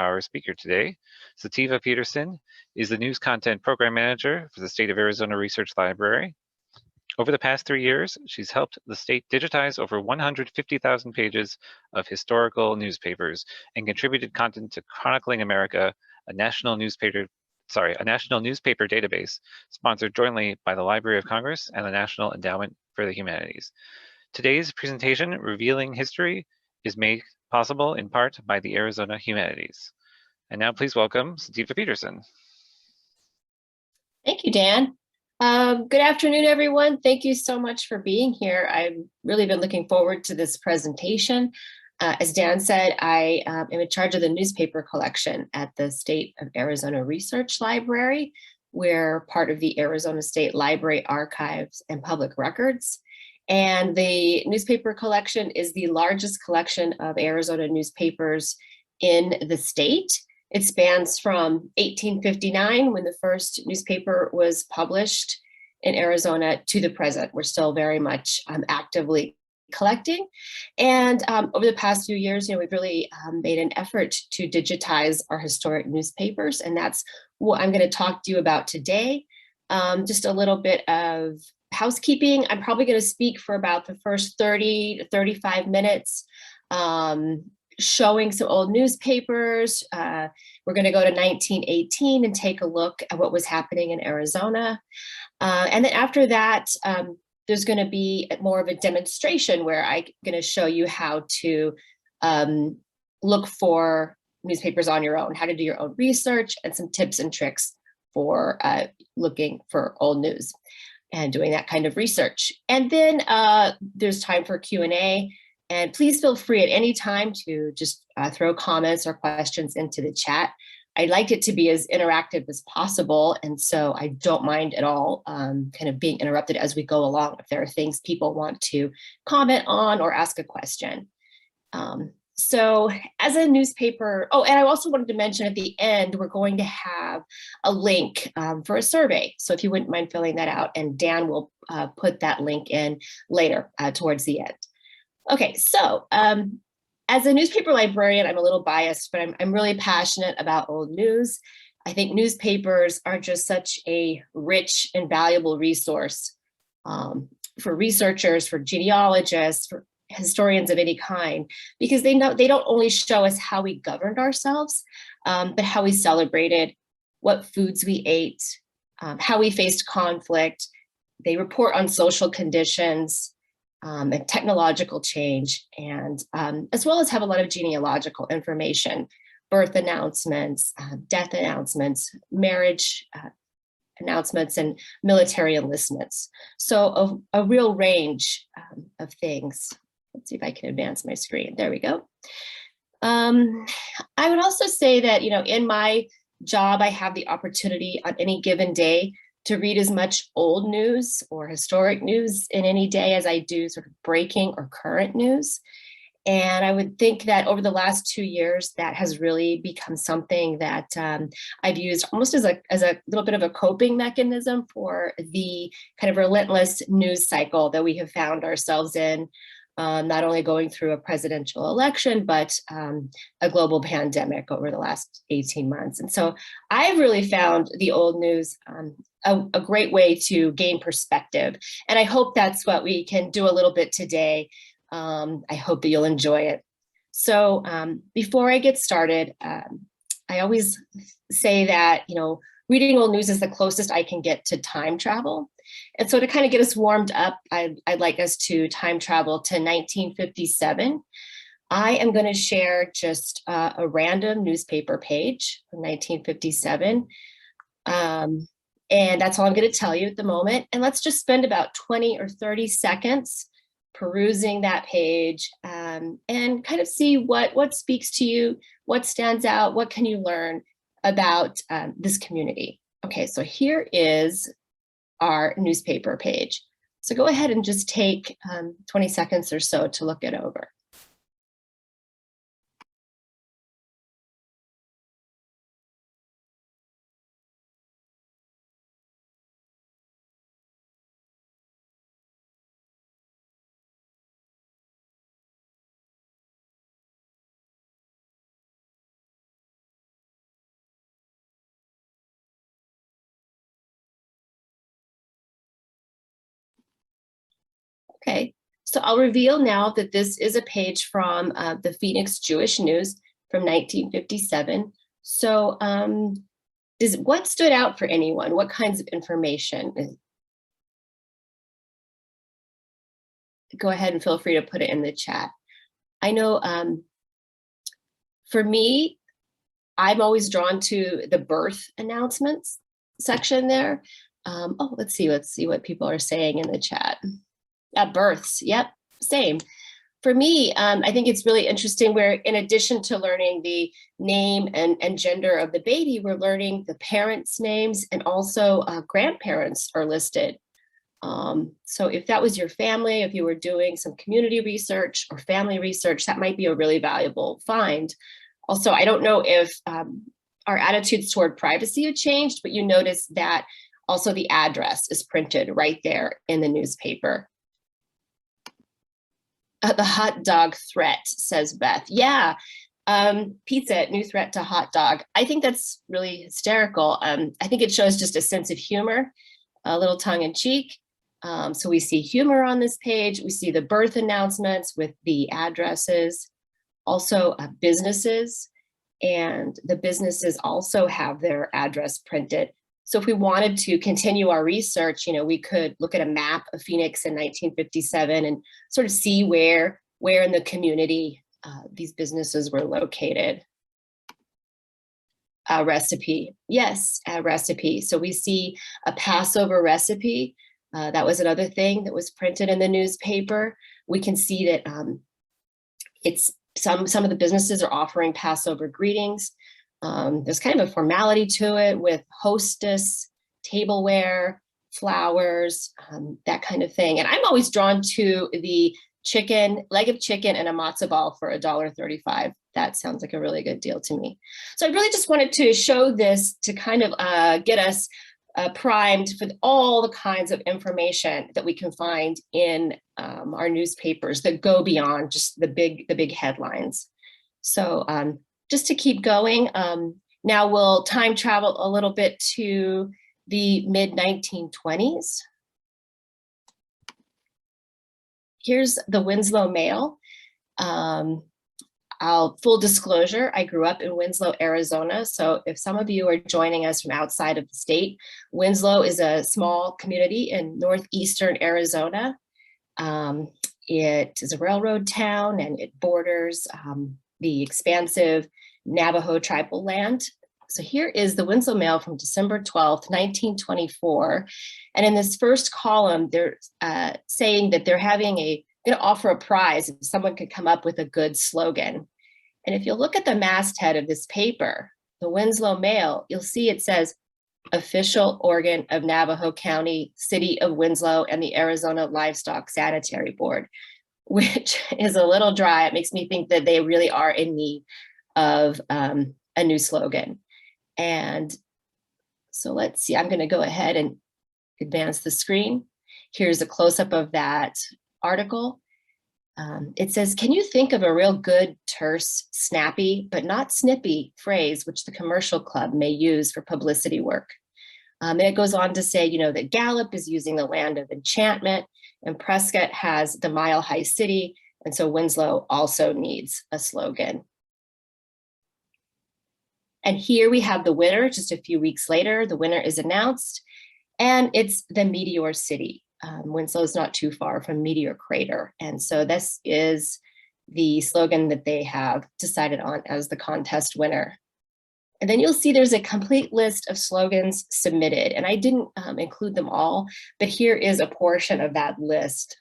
our speaker today. Sativa Peterson is the News Content Program Manager for the State of Arizona Research Library. Over the past 3 years, she's helped the state digitize over 150,000 pages of historical newspapers and contributed content to Chronicling America, a national newspaper database sponsored jointly by the Library of Congress and the National Endowment for the Humanities. Today's presentation, Revealing History, is made possible in part by the Arizona Humanities. And now please welcome Sativa Peterson. Thank you, Dan. Good afternoon, everyone. Thank you so much for being here. I've really been looking forward to this presentation. As Dan said, I am in charge of the newspaper collection at the State of Arizona Research Library. We're part of the Arizona State Library Archives and Public Records. And the newspaper collection is the largest collection of Arizona newspapers in the state. It spans from 1859, when the first newspaper was published in Arizona, to the present. We're still very much actively collecting. And over the past few years, we've really made an effort to digitize our historic newspapers. And that's what I'm going to talk to you about today. Just a little bit of housekeeping. I'm probably going to speak for about the first 30 to 35 minutes, showing some old newspapers. We're going to go to 1918 and take a look at what was happening in Arizona. And then after that, there's going to be more of a demonstration where I'm going to show you how to look for newspapers on your own, how to do your own research, and some tips and tricks for looking for old news and doing that kind of research. And then there's time for Q&A. And please feel free at any time to just throw comments or questions into the chat. I'd like it to be as interactive as possible. And so I don't mind at all kind of being interrupted as we go along if there are things people want to comment on or ask a question. So as a newspaper, and I also wanted to mention at the end, we're going to have a link for a survey. So if you wouldn't mind filling that out, and Dan will put that link in later towards the end. Okay, so as a newspaper librarian, I'm a little biased, but I'm really passionate about old news. I think newspapers are just such a rich and valuable resource for researchers, for genealogists, for historians of any kind, because they don't only show us how we governed ourselves, but how we celebrated, what foods we ate, how we faced conflict. They report on social conditions, and technological change, and as well as have a lot of genealogical information, birth announcements, death announcements, marriage announcements, and military enlistments. So a real range of things. Let's see if I can advance my screen. There we go. I would also say that, in my job, I have the opportunity on any given day to read as much old news or historic news in any day as I do sort of breaking or current news. And I would think that over the last 2 years, that has really become something that I've used almost as a little bit of a coping mechanism for the kind of relentless news cycle that we have found ourselves in, not only going through a presidential election, but a global pandemic over the last 18 months. And so I've really found the old news a great way to gain perspective. And I hope that's what we can do a little bit today. I hope that you'll enjoy it. So before I get started, I always say that, reading old news is the closest I can get to time travel. And so to kind of get us warmed up, I'd like us to time travel to 1957. I am going to share just a random newspaper page from 1957. And that's all I'm going to tell you at the moment. And let's just spend about 20 or 30 seconds perusing that page and kind of see what speaks to you, what stands out, what can you learn about this community. Okay, so here is our newspaper page. So go ahead and just take 20 seconds or so to look it over. Okay, so I'll reveal now that this is a page from the Phoenix Jewish News from 1957. So what stood out for anyone? What kinds of information? Go ahead and feel free to put it in the chat. I know for me, I'm always drawn to the birth announcements section there. Oh, let's see what people are saying in the chat. Births, yep, same. For me, I think it's really interesting where in addition to learning the name and gender of the baby, we're learning the parents' names, and also grandparents are listed. So if that was your family, if you were doing some community research or family research, that might be a really valuable find. Also, I don't know if our attitudes toward privacy have changed, but you notice that also the address is printed right there in the newspaper. The hot dog threat, says Beth. Yeah, pizza, new threat to hot dog. I think that's really hysterical. I think it shows just a sense of humor, a little tongue in cheek. So we see humor on this page. We see the birth announcements with the addresses, also businesses, and the businesses also have their address printed. So if we wanted to continue our research, we could look at a map of Phoenix in 1957 and sort of see where in the community these businesses were located. A recipe, yes, a recipe. So we see a Passover recipe. That was another thing that was printed in the newspaper. We can see that it's some of the businesses are offering Passover greetings. There's kind of a formality to it with hostess, tableware, flowers, that kind of thing. And I'm always drawn to the leg of chicken and a matzo ball for $1.35. That sounds like a really good deal to me. So I really just wanted to show this to kind of get us primed for all the kinds of information that we can find in our newspapers that go beyond just the big headlines. So just to keep going, now we'll time travel a little bit to the mid-1920s. Here's the Winslow Mail. Full disclosure, I grew up in Winslow, Arizona. So if some of you are joining us from outside of the state, Winslow is a small community in northeastern Arizona. It is a railroad town and it borders the expansive Navajo tribal land. So here is the Winslow Mail from December 12th, 1924. And in this first column, they're saying that they're going to offer a prize if someone could come up with a good slogan. And if you look at the masthead of this paper, the Winslow Mail, you'll see it says, official organ of Navajo County, City of Winslow, and the Arizona Livestock Sanitary Board, which is a little dry. It makes me think that they really are in need of a new slogan. And so let's see, I'm going to go ahead and advance the screen. Here's a close-up of that article. It says, can you think of a real good, terse, snappy, but not snippy phrase which the commercial club may use for publicity work? And it goes on to say, that Gallup is using the land of enchantment, and Prescott has the Mile High City, and so Winslow also needs a slogan. And here we have the winner. Just a few weeks later, the winner is announced, and it's the Meteor City. Winslow is not too far from Meteor Crater. And so this is the slogan that they have decided on as the contest winner. And then you'll see there's a complete list of slogans submitted. And I didn't include them all, but here is a portion of that list.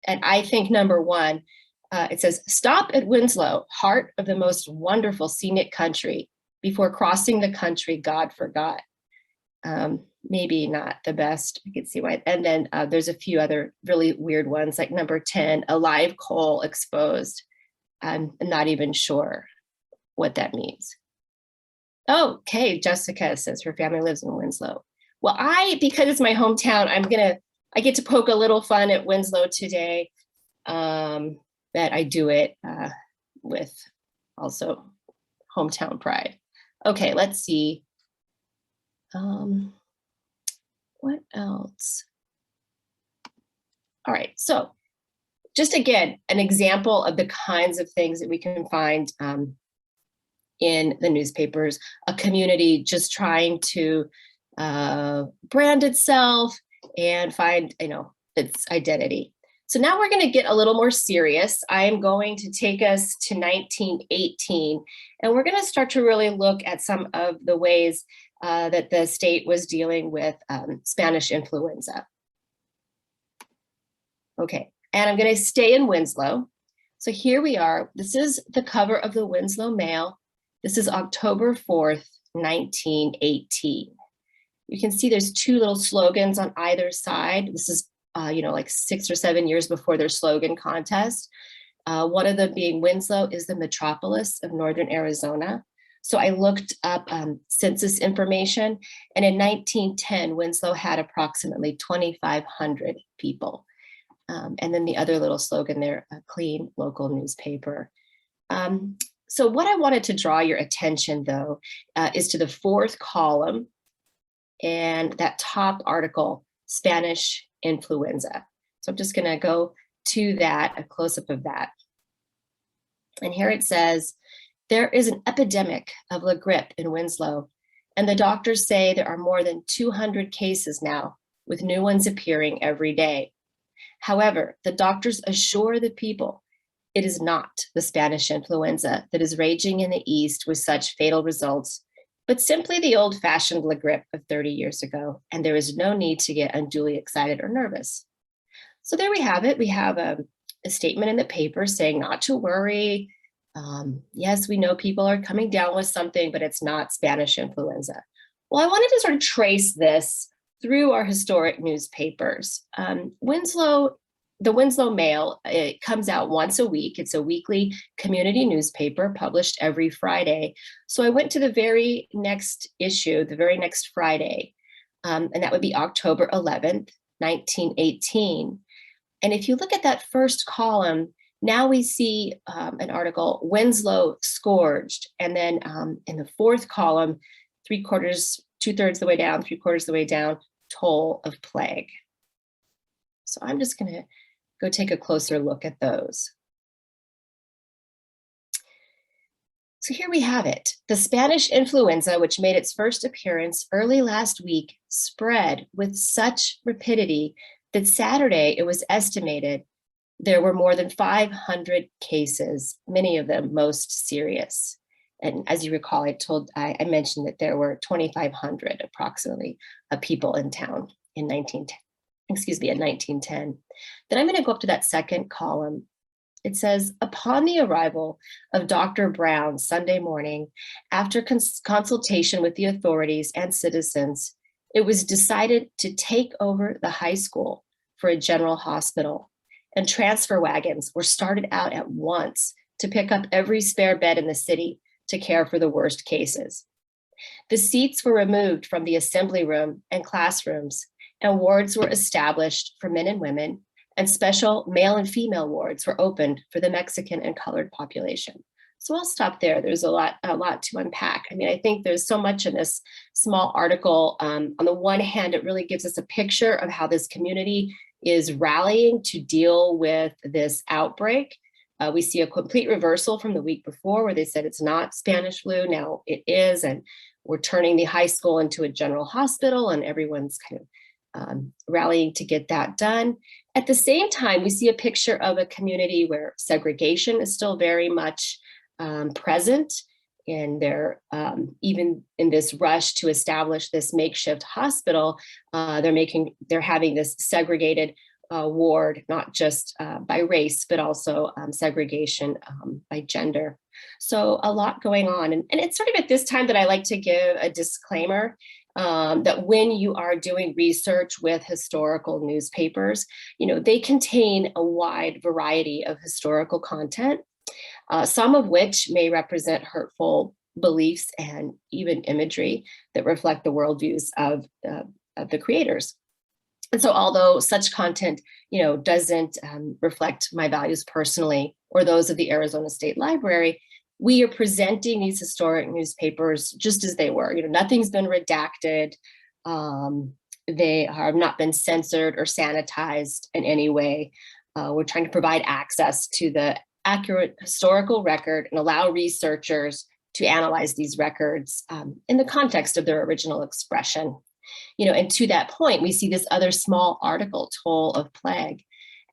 And I think number one, it says, stop at Winslow, heart of the most wonderful scenic country. Before crossing the country, God forgot. Maybe not the best. I can see why. And then there's a few other really weird ones, like number 10, a live coal exposed. I'm not even sure what that means. Oh, okay, Jessica says her family lives in Winslow. Well, because it's my hometown, I get to poke a little fun at Winslow today. That I do it with also hometown pride. Okay, let's see. What else? All right, so just again, an example of the kinds of things that we can find in the newspapers, a community just trying to brand itself and find, its identity. So now we're going to get a little more serious. I am going to take us to 1918, and we're going to start to really look at some of the ways that the state was dealing with Spanish influenza. Okay, and I'm going to stay in Winslow. So here we are. This is the cover of the Winslow Mail. This is October 4th, 1918. You can see there's two little slogans on either side. This is, like 6 or 7 years before their slogan contest. One of them being Winslow is the metropolis of Northern Arizona. So I looked up census information, and in 1910, Winslow had approximately 2,500 people. And then the other little slogan there, a clean local newspaper. So what I wanted to draw your attention, though, is to the fourth column and that top article, Spanish influenza. So I'm just going to go to that, a close-up of that. And here it says, there is an epidemic of La Grippe in Winslow, and the doctors say there are more than 200 cases now, with new ones appearing every day. However, the doctors assure the people it is not the Spanish influenza that is raging in the East with such fatal results, but simply the old-fashioned La Grippe of 30 years ago, and there is no need to get unduly excited or nervous. So there we have it. We have a statement in the paper saying not to worry. Yes, we know people are coming down with something, but it's not Spanish influenza. Well, I wanted to sort of trace this through our historic newspapers. The Winslow Mail, it comes out once a week. It's a weekly community newspaper published every Friday. So I went to the very next issue, the very next Friday, and that would be October 11th, 1918. And if you look at that first column, now we see an article, Winslow scourged. And then in the fourth column, 2/3 the way down, 3/4 the way down, toll of plague. So I'm just going to go take a closer look at those. So here we have it. The Spanish influenza, which made its first appearance early last week, spread with such rapidity that Saturday it was estimated there were more than 500 cases, many of them most serious. And as you recall, I mentioned that there were 2,500 approximately people in town in 1910. Then I'm going to go up to that second column. It says, upon the arrival of Dr. Brown Sunday morning, after consultation with the authorities and citizens, it was decided to take over the high school for a general hospital, and transfer wagons were started out at once to pick up every spare bed in the city to care for the worst cases. The seats were removed from the assembly room and classrooms, and wards were established for men and women, and special male and female wards were opened for the Mexican and colored population. So I'll stop there. There's a lot to unpack. I mean, I think there's so much in this small article. On the one hand, it really gives us a picture of how this community is rallying to deal with this outbreak. We see a complete reversal from the week before where they said it's not Spanish flu. Now it is, and we're turning the high school into a general hospital, and everyone's kind of rallying to get that done. At the same time, we see a picture of a community where segregation is still very much present, and they're even in this rush to establish this makeshift hospital, they're having this segregated ward, not just by race, but also segregation by gender. So a lot going on. And it's sort of at this time that I like to give a disclaimer that when you are doing research with historical newspapers, they contain a wide variety of historical content, some of which may represent hurtful beliefs and even imagery that reflect the worldviews of the creators. And so although such content, doesn't reflect my values personally or those of the Arizona State Library, we are presenting these historic newspapers just as they were. Nothing's been redacted. They have not been censored or sanitized in any way. We're trying to provide access to the accurate historical record and allow researchers to analyze these records in the context of their original expression. And to that point, we see this other small article, Toll of Plague.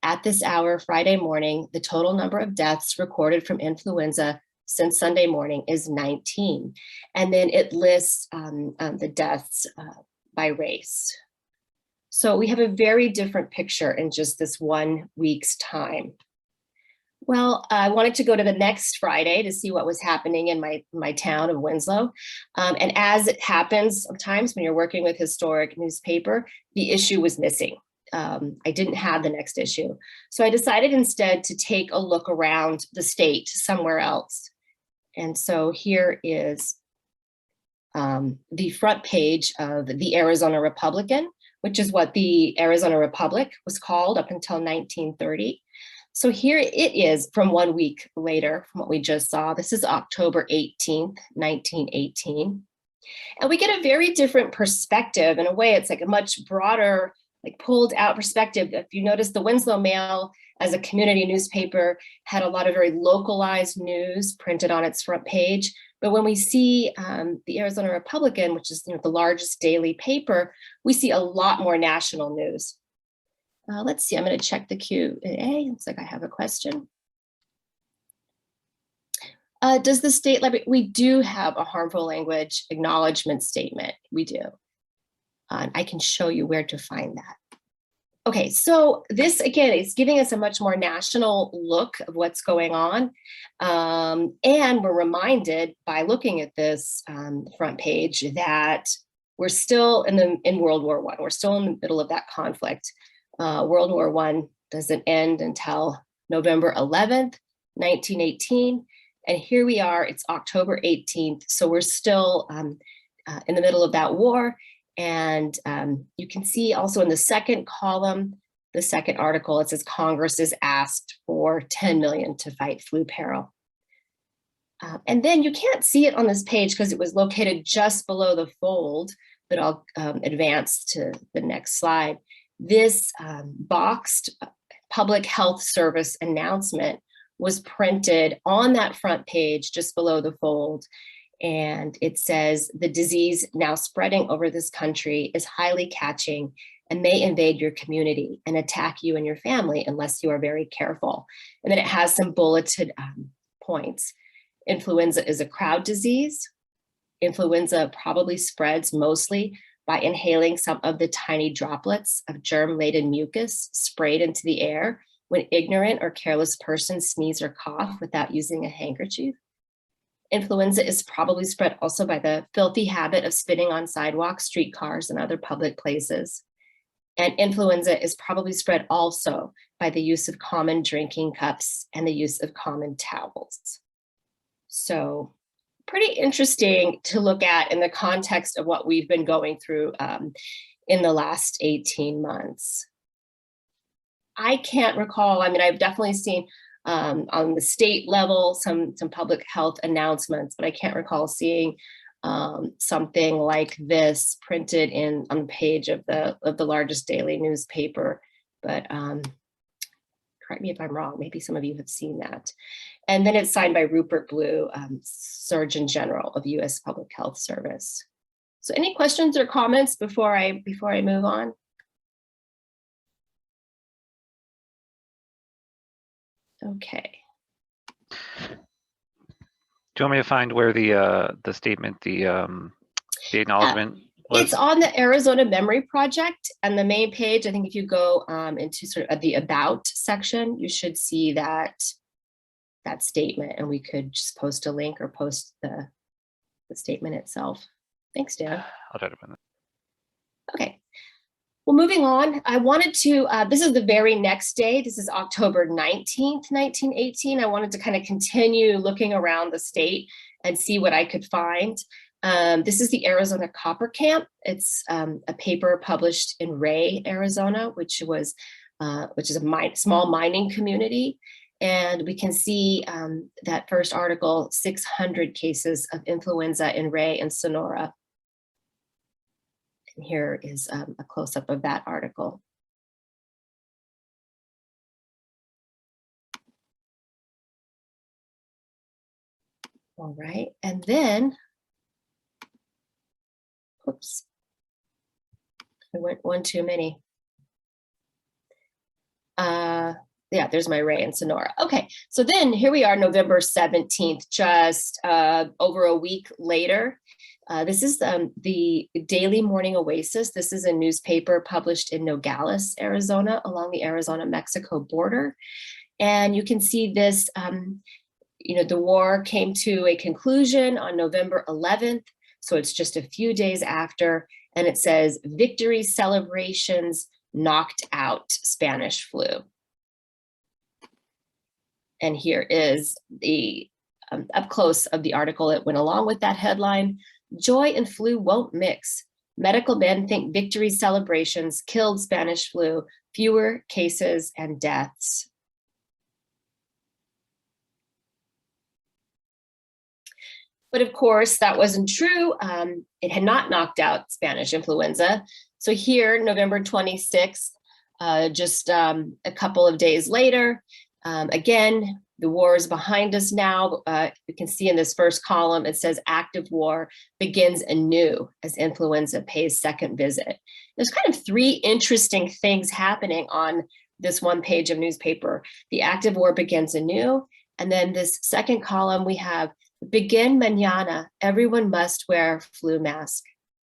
At this hour, Friday morning, the total number of deaths recorded from influenza since Sunday morning is 19. And then it lists the deaths by race. So we have a very different picture in just this 1 week's time. Well, I wanted to go to the next Friday to see what was happening in my town of Winslow. And as it happens sometimes when you're working with historic newspaper, the issue was missing. I didn't have the next issue. So I decided instead to take a look around the state somewhere else. And so here is the front page of the Arizona Republican, which is what the Arizona Republic was called up until 1930. So here it is from 1 week later from what we just saw. This is October 18th, 1918. And we get a very different perspective. In a way, it's like a much broader, like pulled out perspective. If you notice, the Winslow Mail as a community newspaper had a lot of very localized news printed on its front page. But when we see the Arizona Republican, which is the largest daily paper, we see a lot more national news. Let's see, I'm going to check the Q&A. Looks like I have a question. Does the state library, we do have a harmful language acknowledgement statement. We do. I can show you where to find that. Okay, so this again is giving us a much more national look of what's going on. And we're reminded by looking at this front page that we're still in World War I. We're still in the middle of that conflict. World War I doesn't end until November 11th, 1918. And here we are, it's October 18th. So we're still in the middle of that war. And you can see also in the second column, the second article, it says Congress is asked for 10 million to fight flu peril. And then you can't see it on this page because it was located just below the fold, but I'll advance to the next slide. This boxed public health service announcement was printed on that front page just below the fold. And it says, the disease now spreading over this country is highly catching and may invade your community and attack you and your family unless you are very careful. And then it has some bulleted points. Influenza is a crowd disease. Influenza probably spreads mostly by inhaling some of the tiny droplets of germ-laden mucus sprayed into the air when ignorant or careless persons sneeze or cough without using a handkerchief. Influenza is probably spread also by the filthy habit of spitting on sidewalks, streetcars, and other public places. And influenza is probably spread also by the use of common drinking cups and the use of common towels. So pretty interesting to look at in the context of what we've been going through in the last 18 months. I can't recall, I mean, I've definitely seen on the state level some public health announcements, but I can't recall seeing something like this printed on the page of the largest daily newspaper. But correct me if I'm wrong, maybe some of you have seen that. And then it's signed by Rupert Blue, Surgeon General of U.S. Public Health Service. So any questions or comments before I move on? Okay. Do you want me to find where the statement, the acknowledgement was? It's on the Arizona Memory Project, and the main page, I think if you go into sort of the About section, you should see that statement, and we could just post a link or post the statement itself. Thanks, Dan. I'll try to find that. Okay. Well, moving on, I wanted to, this is the very next day. This is October 19th, 1918. I wanted to kind of continue looking around the state and see what I could find. This is the Arizona Copper Camp. It's a paper published in Ray, Arizona, which is a small mining community. And we can see that first article, 600 cases of influenza in Ray and Sonora. Here is a close-up of that article. All right, and then, oops, I went one too many. Yeah, there's my Ray and Sonora. Okay, so then here we are, November 17th, just over a week later. This is the Daily Morning Oasis. This is a newspaper published in Nogales, Arizona, along the Arizona-Mexico border. And you can see this, the war came to a conclusion on November 11th. So it's just a few days after, and it says, victory celebrations knocked out Spanish flu. And here is the up close of the article that went along with that headline. Joy and flu won't mix. Medical men think victory celebrations killed Spanish flu, fewer cases and deaths. But of course, that wasn't true. It had not knocked out Spanish influenza. So here, November 26th, just a couple of days later, again, the war is behind us now. You can see in this first column, it says active war begins anew as influenza pays second visit. There's kind of three interesting things happening on this one page of newspaper. The active war begins anew. And then this second column, we have begin mañana, everyone must wear flu mask.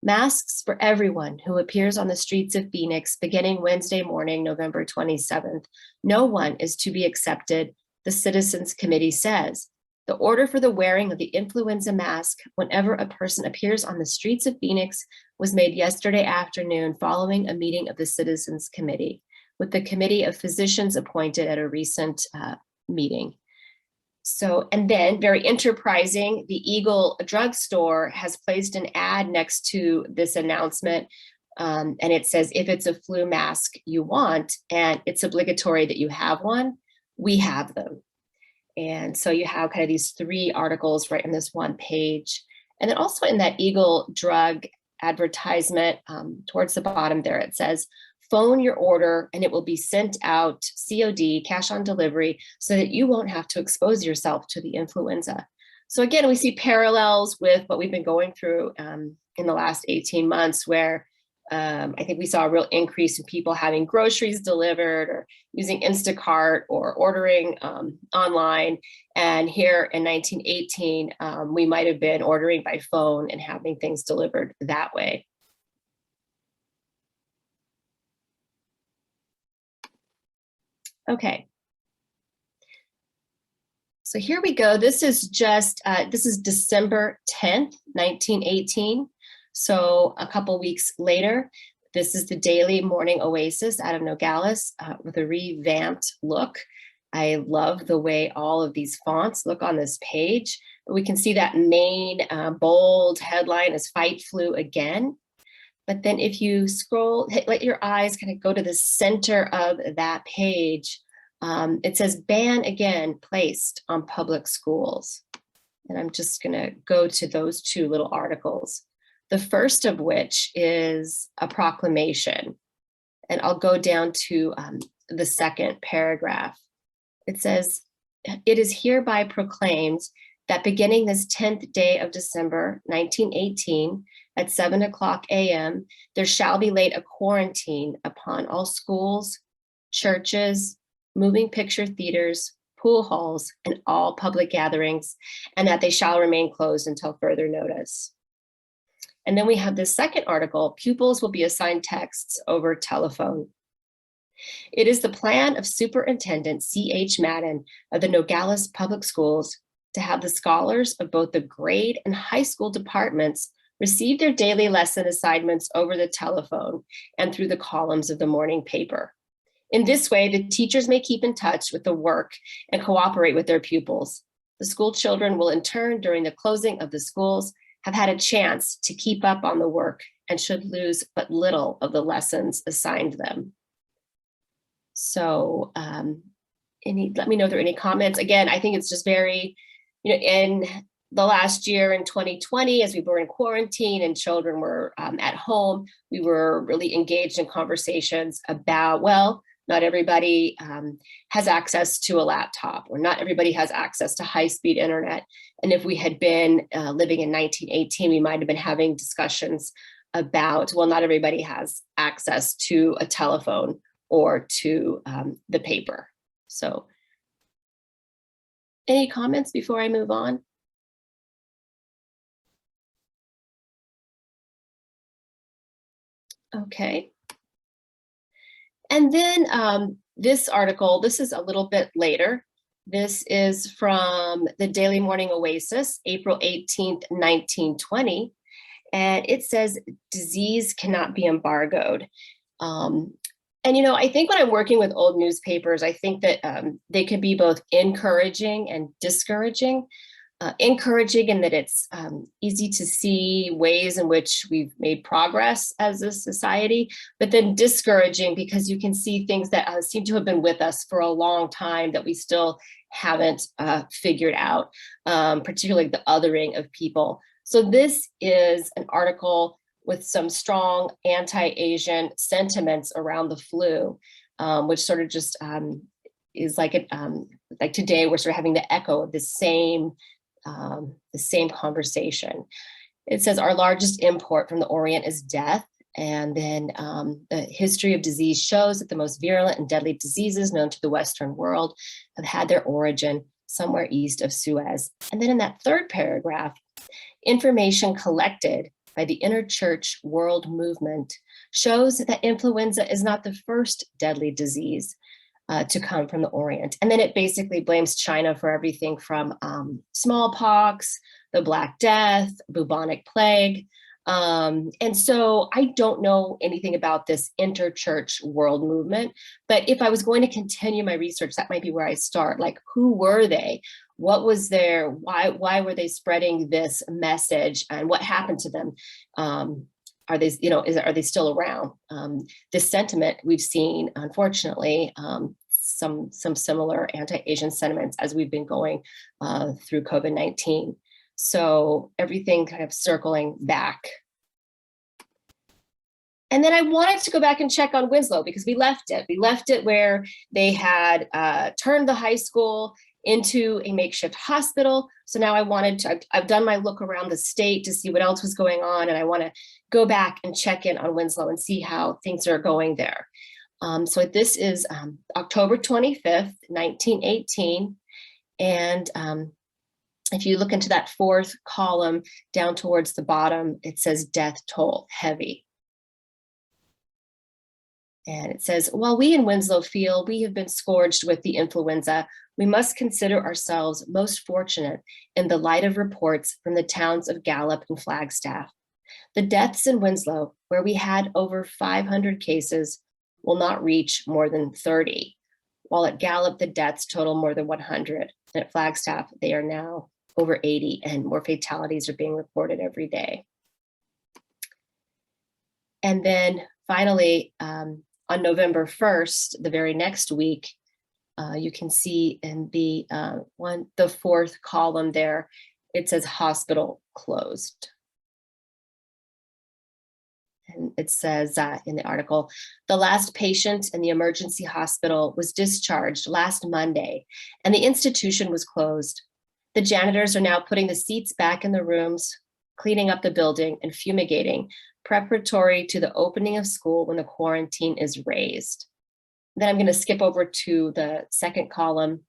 Masks for everyone who appears on the streets of Phoenix beginning Wednesday morning, November 27th. No one is to be accepted, the Citizens Committee says. The order for the wearing of the influenza mask whenever a person appears on the streets of Phoenix was made yesterday afternoon following a meeting of the Citizens Committee, with the Committee of Physicians appointed at a recent meeting. So, and then very enterprising, the Eagle drugstore has placed an ad next to this announcement. And it says, if it's a flu mask you want, and it's obligatory that you have one, we have them. And so you have kind of these three articles right in this one page. And then also in that Eagle drug advertisement, towards the bottom there, it says, phone your order and it will be sent out COD, cash on delivery, so that you won't have to expose yourself to the influenza. So again, we see parallels with what we've been going through in the last 18 months, where I think we saw a real increase in people having groceries delivered or using Instacart or ordering online. And here in 1918, we might have been ordering by phone and having things delivered that way. Okay. So here we go. This is just, this is December 10th, 1918. So a couple weeks later, this is the Daily Morning Oasis out of Nogales with a revamped look. I love the way all of these fonts look on this page. We can see that main bold headline is Fight Flu Again. But then if you scroll, let your eyes kind of go to the center of that page, it says ban again placed on public schools. And I'm just gonna go to those two little articles. The first of which is a proclamation. And I'll go down to the second paragraph. It says, it is hereby proclaimed that beginning this 10th day of December, 1918, at 7:00 a.m., there shall be laid a quarantine upon all schools, churches, moving picture theaters, pool halls, and all public gatherings, and that they shall remain closed until further notice. And then we have this second article, pupils will be assigned texts over telephone. It is the plan of Superintendent C.H. Madden of the Nogales Public Schools to have the scholars of both the grade and high school departments receive their daily lesson assignments over the telephone and through the columns of the morning paper. In this way, the teachers may keep in touch with the work and cooperate with their pupils. The school children will in turn, during the closing of the schools, have had a chance to keep up on the work and should lose but little of the lessons assigned them. So let me know if there are any comments. Again, I think it's just very, in the last year in 2020, as we were in quarantine and children were at home, we were really engaged in conversations about, well, not everybody has access to a laptop, or not everybody has access to high-speed internet. And if we had been living in 1918, we might have been having discussions about, well, not everybody has access to a telephone or to the paper. So any comments before I move on? Okay. And then this article, this is a little bit later. This is from the Daily Morning Oasis, April 18th, 1920. And it says, disease cannot be embargoed. And, you know, I think when I'm working with old newspapers, I think that they can be both encouraging and discouraging. Encouraging in that it's easy to see ways in which we've made progress as a society, but then discouraging because you can see things that seem to have been with us for a long time that we still haven't figured out, particularly the othering of people. So this is an article with some strong anti-Asian sentiments around the flu, which sort of just is like like today we're sort of having the echo of the same conversation. It says our largest import from the Orient is death. And then the history of disease shows that the most virulent and deadly diseases known to the Western world have had their origin somewhere east of Suez. And then in that third paragraph, information collected by the Interchurch World Movement shows that influenza is not the first deadly disease to come from the Orient. And then it basically blames China for everything from smallpox, the Black Death, bubonic plague. And so I don't know anything about this interchurch world movement, but if I was going to continue my research, that might be where I start. Like, who were they? What was their, why were they spreading this message, and what happened to them? Are they, you know, are they still around? This sentiment we've seen, unfortunately, some similar anti-Asian sentiments as we've been going through COVID-19. So everything kind of circling back. And then I wanted to go back and check on Winslow because we left it. We left it where they had turned the high school into a makeshift hospital. So now I wanted to, I've done my look around the state to see what else was going on. And I want to go back and check in on Winslow and see how things are going there. So this is October 25th, 1918. And if you look into that fourth column down towards the bottom, it says death toll heavy. And it says, while we in Winslow feel we have been scourged with the influenza, we must consider ourselves most fortunate in the light of reports from the towns of Gallup and Flagstaff. The deaths in Winslow, where we had over 500 cases, will not reach more than 30, while at Gallup, the deaths total more than 100. And at Flagstaff, they are now over 80, and more fatalities are being reported every day. And then finally, on November 1st, the very next week, you can see in the fourth column there, it says hospital closed. And it says in the article, the last patient in the emergency hospital was discharged last Monday, and the institution was closed. The janitors are now putting the seats back in the rooms, cleaning up the building and fumigating, preparatory to the opening of school when the quarantine is raised. Then I'm going to skip over to the second column,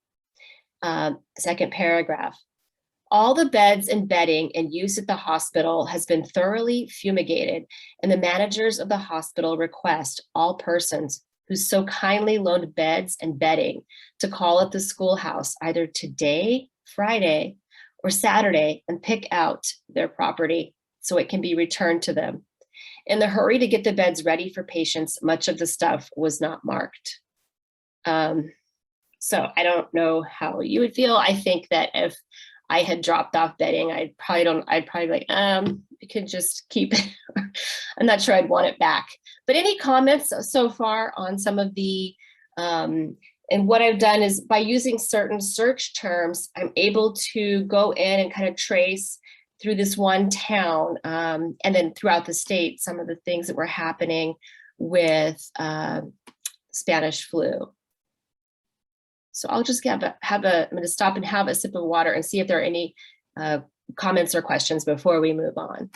second paragraph. All the beds and bedding in use at the hospital has been thoroughly fumigated, and the managers of the hospital request all persons who so kindly loaned beds and bedding to call at the schoolhouse either today, Friday, or Saturday and pick out their property so it can be returned to them. In the hurry to get the beds ready for patients, much of the stuff was not marked. So I don't know how you would feel. I think that if I had dropped off bedding, I'd probably be like, you could just keep it. I'm not sure I'd want it back. But any comments so far on some of the And what I've done is by using certain search terms, I'm able to go in and kind of trace through this one town and then throughout the state, some of the things that were happening with Spanish flu. So I'll just I'm going to stop and have a sip of water and see if there are any comments or questions before we move on.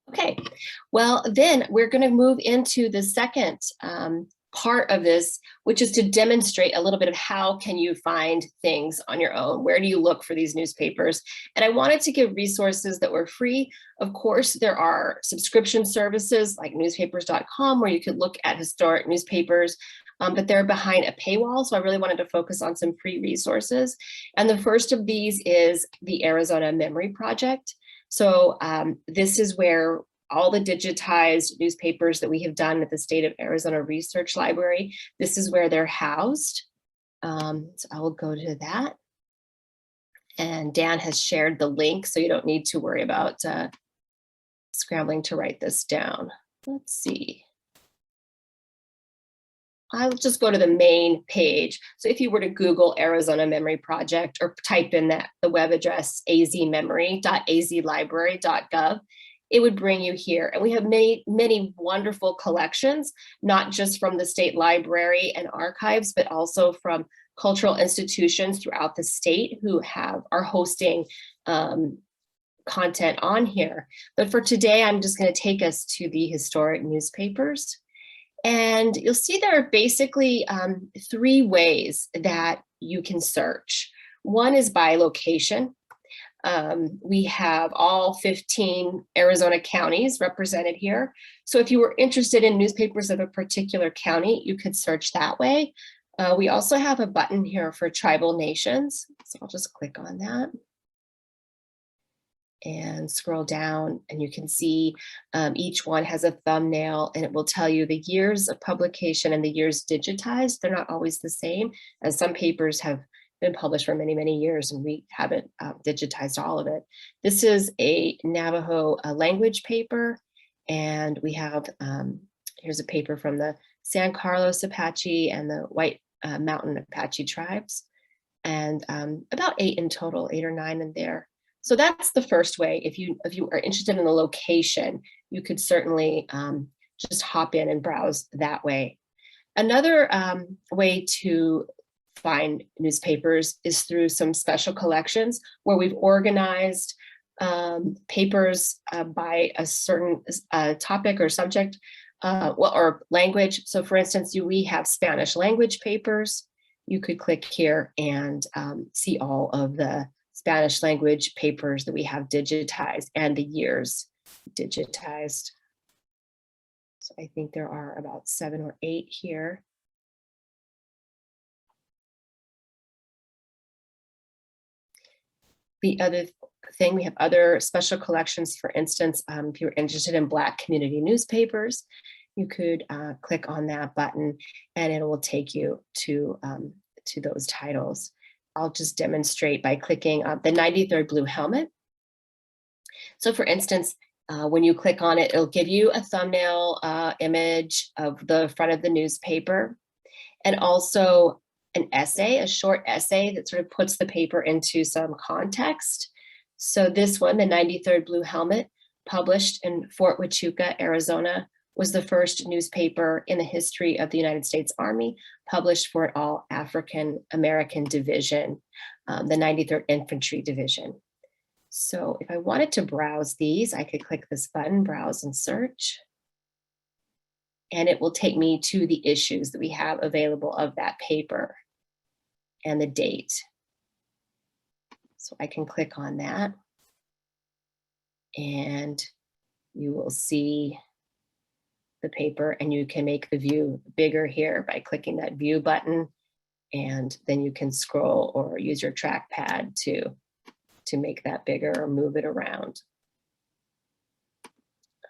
Okay, well, then we're going to move into the second part of this, which is to demonstrate a little bit of how can you find things on your own? Where do you look for these newspapers? And I wanted to give resources that were free. Of course, there are subscription services like newspapers.com where you could look at historic newspapers, but they're behind a paywall. So I really wanted to focus on some free resources. And the first of these is the Arizona Memory Project. So this is where all the digitized newspapers that we have done at the State of Arizona Research Library, this is where they're housed. So I will go to that. And Dan has shared the link, so you don't need to worry about scrambling to write this down. Let's see. I'll just go to the main page. So if you were to Google Arizona Memory Project or type in the web address azmemory.azlibrary.gov, it would bring you here. And we have many wonderful collections, not just from the state library and archives, but also from cultural institutions throughout the state who are hosting content on here. But for today, I'm just going to take us to the historic newspapers. And you'll see there are basically three ways that you can search. One is by location. We have all 15 Arizona counties represented here. So if you were interested in newspapers of a particular county, you could search that way. We also have a button here for tribal nations. So I'll just click on that and scroll down, and you can see each one has a thumbnail, and it will tell you the years of publication and the years digitized. They're not always the same, as some papers have been published for many years and we haven't digitized all of it. This is a Navajo language paper, and we have, here's a paper from the San Carlos Apache and the White Mountain Apache tribes, and about 8 in total, 8 or 9 in there. So that's the first way. If you are interested in the location, you could certainly just hop in and browse that way. Another way to find newspapers is through some special collections where we've organized papers by a certain topic or subject or language. So for instance, we have Spanish language papers. You could click here and see all of the Spanish language papers that we have digitized and the years digitized. So I think there are about 7 or 8 here. The other thing, we have other special collections. For instance, if you're interested in Black community newspapers, you could click on that button and it will take you to those titles. I'll just demonstrate by clicking the 93rd Blue Helmet. So for instance, when you click on it, it'll give you a thumbnail image of the front of the newspaper, and also an essay, a short essay that sort of puts the paper into some context. So this one, the 93rd Blue Helmet, published in Fort Huachuca, Arizona, was the first newspaper in the history of the United States Army published for an all African American division, the 93rd Infantry Division. So if I wanted to browse these, I could click this button, browse and search, and it will take me to the issues that we have available of that paper and the date. So I can click on that and you will see the paper, and you can make the view bigger here by clicking that view button, and then you can scroll or use your trackpad to make that bigger or move it around.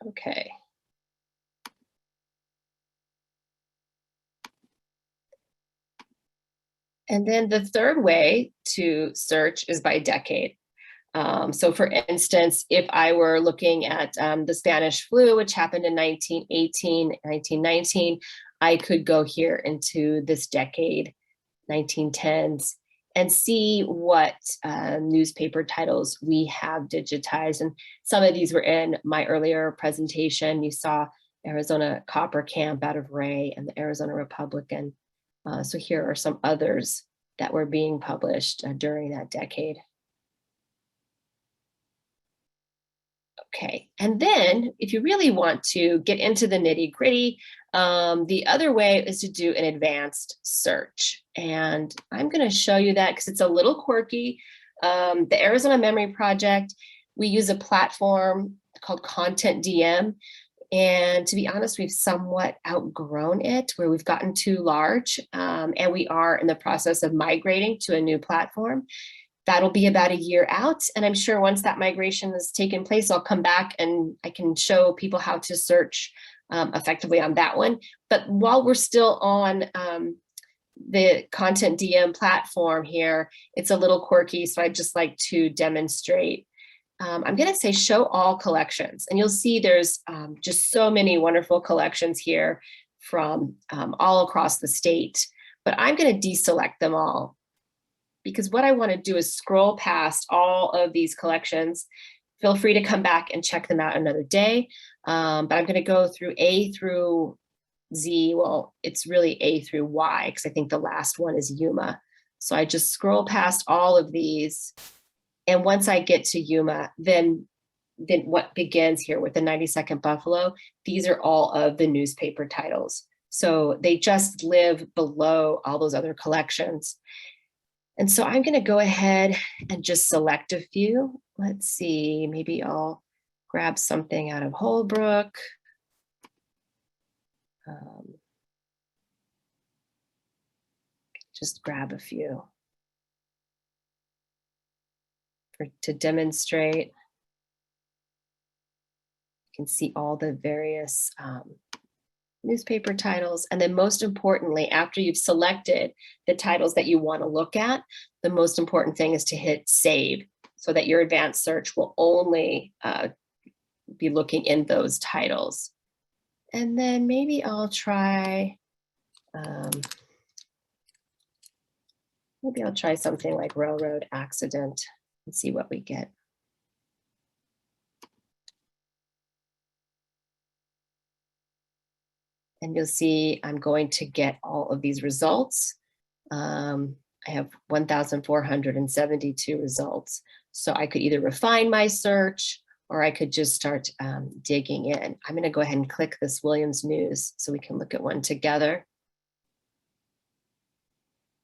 Okay. And then the third way to search is by decade. So for instance, if I were looking at the Spanish flu, which happened in 1918, 1919, I could go here into this decade, 1910s, and see what newspaper titles we have digitized. And some of these were in my earlier presentation. You saw Arizona Copper Camp out of Ray and the Arizona Republican. So here are some others that were being published during that decade. Okay, and then if you really want to get into the nitty gritty, the other way is to do an advanced search. And I'm going to show you that because it's a little quirky. The Arizona Memory Project, we use a platform called Content DM. And to be honest, we've somewhat outgrown it where we've gotten too large, and we are in the process of migrating to a new platform. That'll be about a year out. And I'm sure once that migration has taken place, I'll come back and I can show people how to search effectively on that one. But while we're still on the Content DM platform here, it's a little quirky. So I'd just like to demonstrate. I'm going to say show all collections. And you'll see there's just so many wonderful collections here from all across the state. But I'm going to deselect them all, because what I want to do is scroll past all of these collections. Feel free to come back and check them out another day. But I'm going to go through A through Z. Well, it's really A through Y, because I think the last one is Yuma. So I just scroll past all of these. And once I get to Yuma, then what begins here with the 92nd Buffalo, these are all of the newspaper titles. So they just live below all those other collections. And so I'm going to go ahead and just select a few. Let's see, maybe I'll grab something out of Holbrook. Just grab a few to demonstrate. You can see all the various newspaper titles. And then most importantly, after you've selected the titles that you want to look at, the most important thing is to hit save so that your advanced search will only be looking in those titles. And then maybe I'll try, something like railroad accident and see what we get. And you'll see I'm going to get all of these results. I have 1,472 results. So I could either refine my search or I could just start digging in. I'm going to go ahead and click this Williams News so we can look at one together.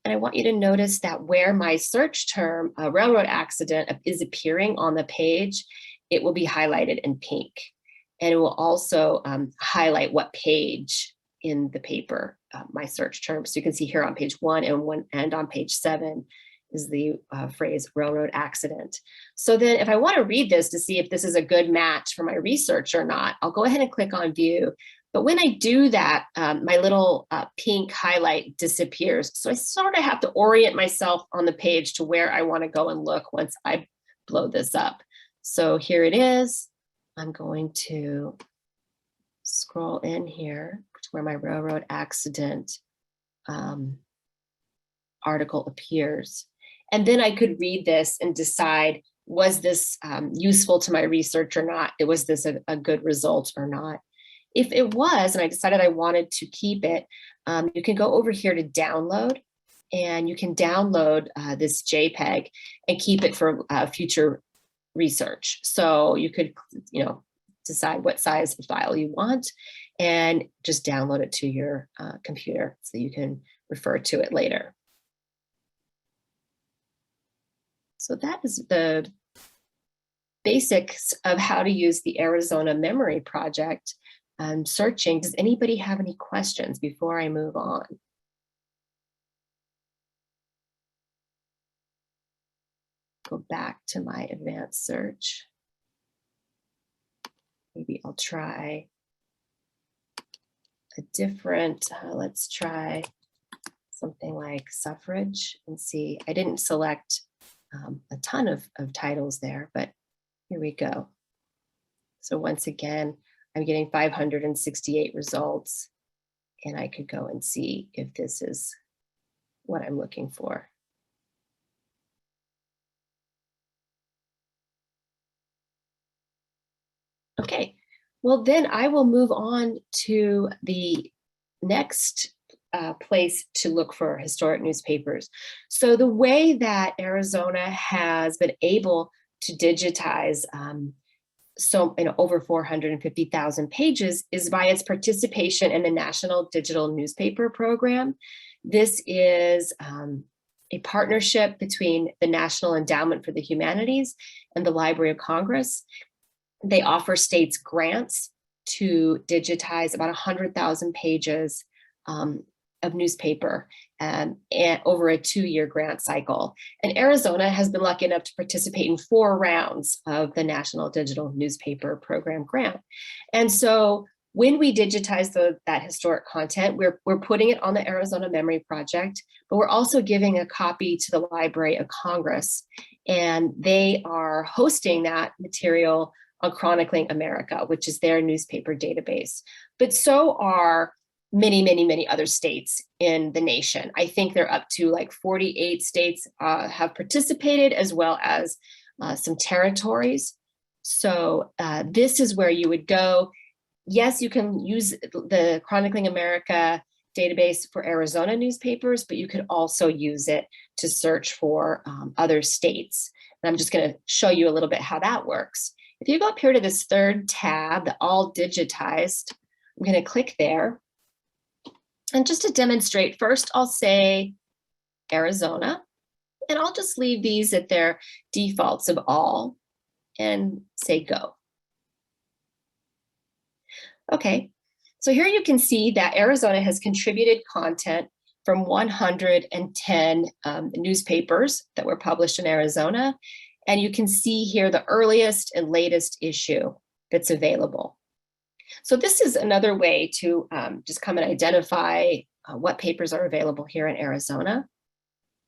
And I want you to notice that where my search term, railroad accident, is appearing on the page, it will be highlighted in pink. And it will also highlight what page in the paper my search term. So you can see here on page 1 and on page 7 is the phrase railroad accident. So then if I want to read this to see if this is a good match for my research or not, I'll go ahead and click on view. But when I do that, my little pink highlight disappears. So I sort of have to orient myself on the page to where I want to go and look once I blow this up. So here it is. I'm going to scroll in here to where my railroad accident article appears. And then I could read this and decide, was this useful to my research or not? Was this a good result or not? If it was, and I decided I wanted to keep it, you can go over here to download, and you can download this JPEG and keep it for future research. So you could, decide what size file you want and just download it to your computer so you can refer to it later. So that is the basics of how to use the Arizona Memory Project. Searching. Does anybody have any questions before I move on? Go back to my advanced search. Maybe I'll try a different, let's try something like suffrage and see. I didn't select a ton of titles there, but here we go. So once again, I'm getting 568 results, and I could go and see if this is what I'm looking for. Okay, well then I will move on to the next place to look for historic newspapers. So the way that Arizona has been able to digitize over 450,000 pages is by its participation in the National Digital Newspaper Program. This is a partnership between the National Endowment for the Humanities and the Library of Congress. They offer states grants to digitize about 100,000 pages of newspaper and over a 2-year grant cycle. And Arizona has been lucky enough to participate in 4 rounds of the National Digital Newspaper Program grant. And so when we digitize that historic content, we're putting it on the Arizona Memory Project, but we're also giving a copy to the Library of Congress. And they are hosting that material on Chronicling America, which is their newspaper database. But so are many, many, many other states in the nation. I think they're up to like 48 states have participated, as well as some territories. So this is where you would go. Yes, you can use the Chronicling America database for Arizona newspapers, but you could also use it to search for other states. And I'm just going to show you a little bit how that works. If you go up here to this 3rd tab, the All Digitized, I'm going to click there. And just to demonstrate, first I'll say Arizona, and I'll just leave these at their defaults of all and say go. Okay, so here you can see that Arizona has contributed content from 110 newspapers that were published in Arizona. And you can see here the earliest and latest issue that's available. So this is another way to just come and identify what papers are available here in Arizona.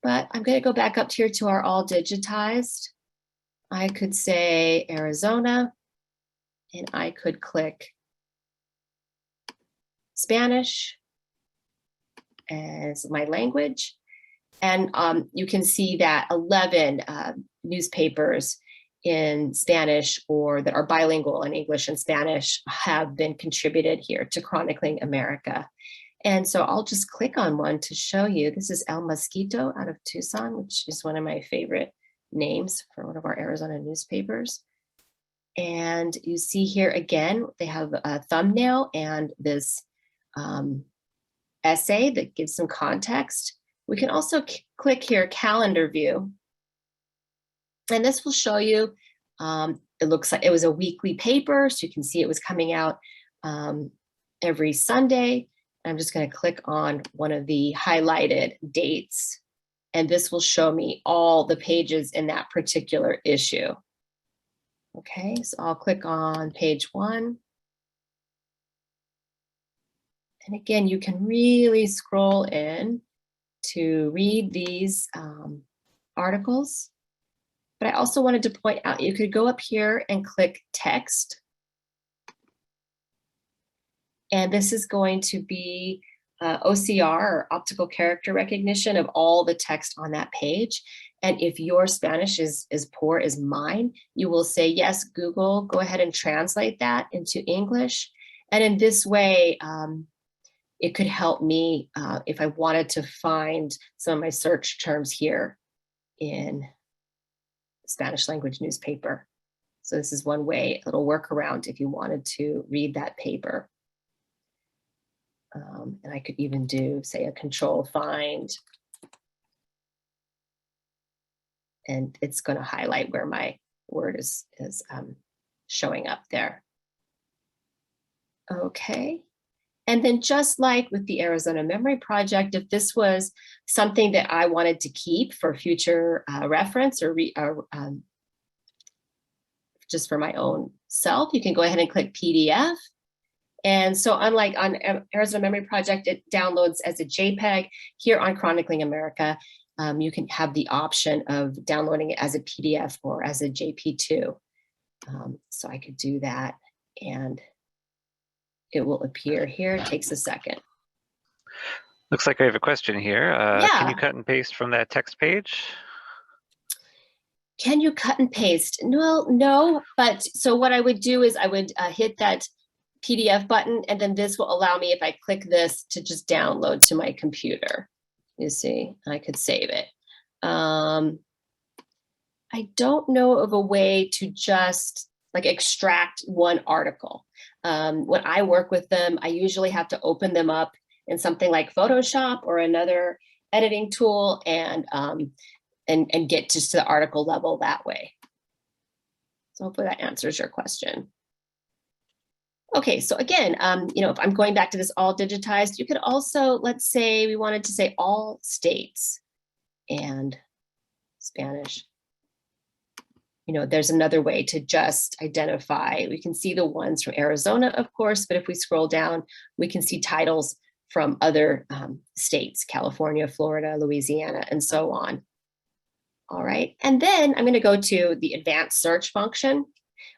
But I'm going to go back up here to our All Digitized. I could say Arizona, and I could click Spanish as my language. And you can see that 11 newspapers in Spanish or that are bilingual in English and Spanish have been contributed here to Chronicling America. And so I'll just click on one to show you. This is El Mosquito out of Tucson, which is one of my favorite names for one of our Arizona newspapers. And you see here again, they have a thumbnail and this essay that gives some context. We can also click here, calendar view. And this will show you, it looks like it was a weekly paper. So you can see it was coming out every Sunday. I'm just going to click on one of the highlighted dates. And this will show me all the pages in that particular issue. Okay, so I'll click on page 1. And again, you can really scroll in to read these articles. But I also wanted to point out, you could go up here and click text. And this is going to be OCR, or optical character recognition, of all the text on that page. And if your Spanish is as poor as mine, you will say, yes, Google, go ahead and translate that into English. And in this way, it could help me if I wanted to find some of my search terms here in Spanish language newspaper. So this is one way, a little workaround if you wanted to read that paper. And I could even do, say, a control find. And it's going to highlight where my word is showing up there. Okay. And then just like with the Arizona Memory Project, if this was something that I wanted to keep for future reference or just for my own self, you can go ahead and click PDF. And so unlike on Arizona Memory Project, it downloads as a JPEG. Here on Chronicling America, you can have the option of downloading it as a PDF or as a JP2. So I could do that and it will appear here. It takes a second. Looks like I have a question here. Yeah. Can you cut and paste from that text page? Can you cut and paste? No, but so what I would do is I would hit that PDF button, and then this will allow me, if I click this, to just download to my computer. You see, I could save it. I don't know of a way to just like extract one article. When I work with them, I usually have to open them up in something like Photoshop or another editing tool and get just to the article level that way. So hopefully that answers your question. Okay, so again, if I'm going back to this all digitized, you could also, let's say we wanted to say all states and Spanish. There's another way to just identify. We can see the ones from Arizona, of course, but if we scroll down, we can see titles from other states, California, Florida, Louisiana, and so on. All right, and then I'm going to go to the advanced search function,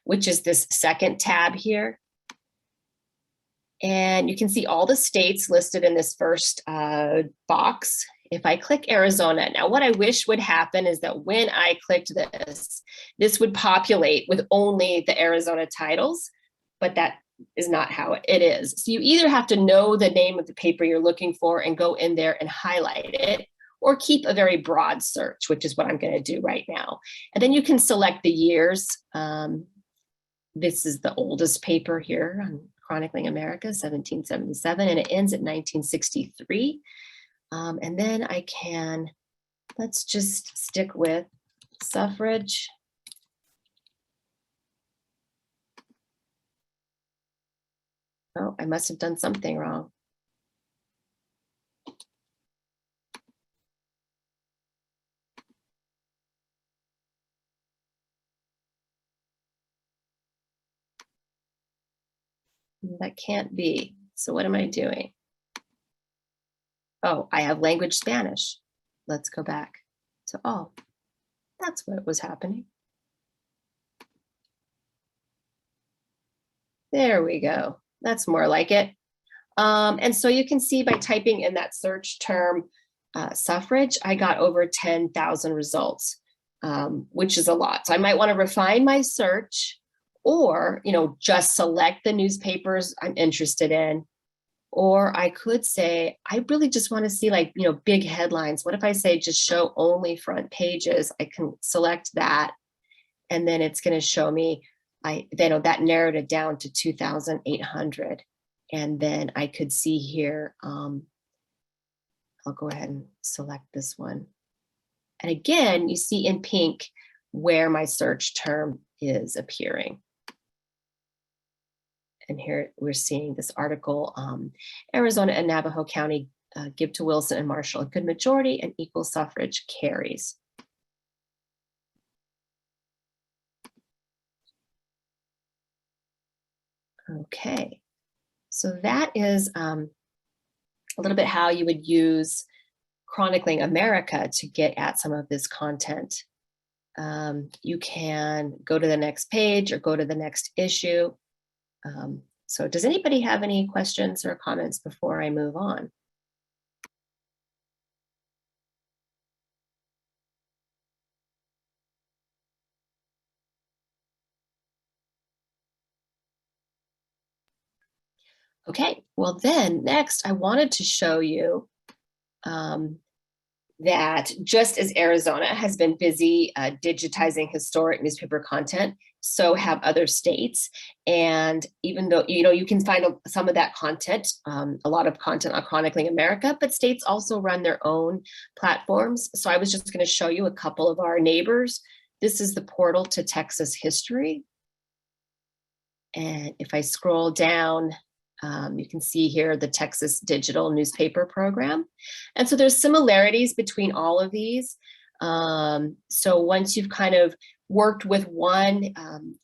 which is this second tab here. And you can see all the states listed in this first box. If I click Arizona, now what I wish would happen is that when I clicked this would populate with only the Arizona titles, but that is not how it is. So you either have to know the name of the paper you're looking for and go in there and highlight it, or keep a very broad search, which is what I'm going to do right now. And then you can select the years. This is the oldest paper here on Chronicling America, 1777, and it ends at 1963. And then I can, let's just stick with suffrage. Oh, I must have done something wrong. That can't be. So what am I doing? Oh, I have language Spanish. Let's go back to all. That's what was happening. There we go. That's more like it. And so you can see by typing in that search term suffrage, I got over 10,000 results, which is a lot. So I might want to refine my search, or just select the newspapers I'm interested in. Or I could say, I really just want to see big headlines. What if I say just show only front pages? I can select that, and then it's going to show me, that narrowed it down to 2,800. And then I could see here, I'll go ahead and select this one. And again, you see in pink where my search term is appearing. And here we're seeing this article, Arizona and Navajo County give to Wilson and Marshall a good majority and equal suffrage carries. Okay, so that is a little bit how you would use Chronicling America to get at some of this content. You can go to the next page or go to the next issue. So does anybody have any questions or comments before I move on? Okay, well then next I wanted to show you that just as Arizona has been busy digitizing historic newspaper content, so have other states. And even though, you can find some of that content, a lot of content on Chronicling America, but states also run their own platforms. So I was just going to show you a couple of our neighbors. This is the portal to Texas history. And if I scroll down, you can see here the Texas Digital Newspaper Program. And so there's similarities between all of these. So once you've kind of worked with one,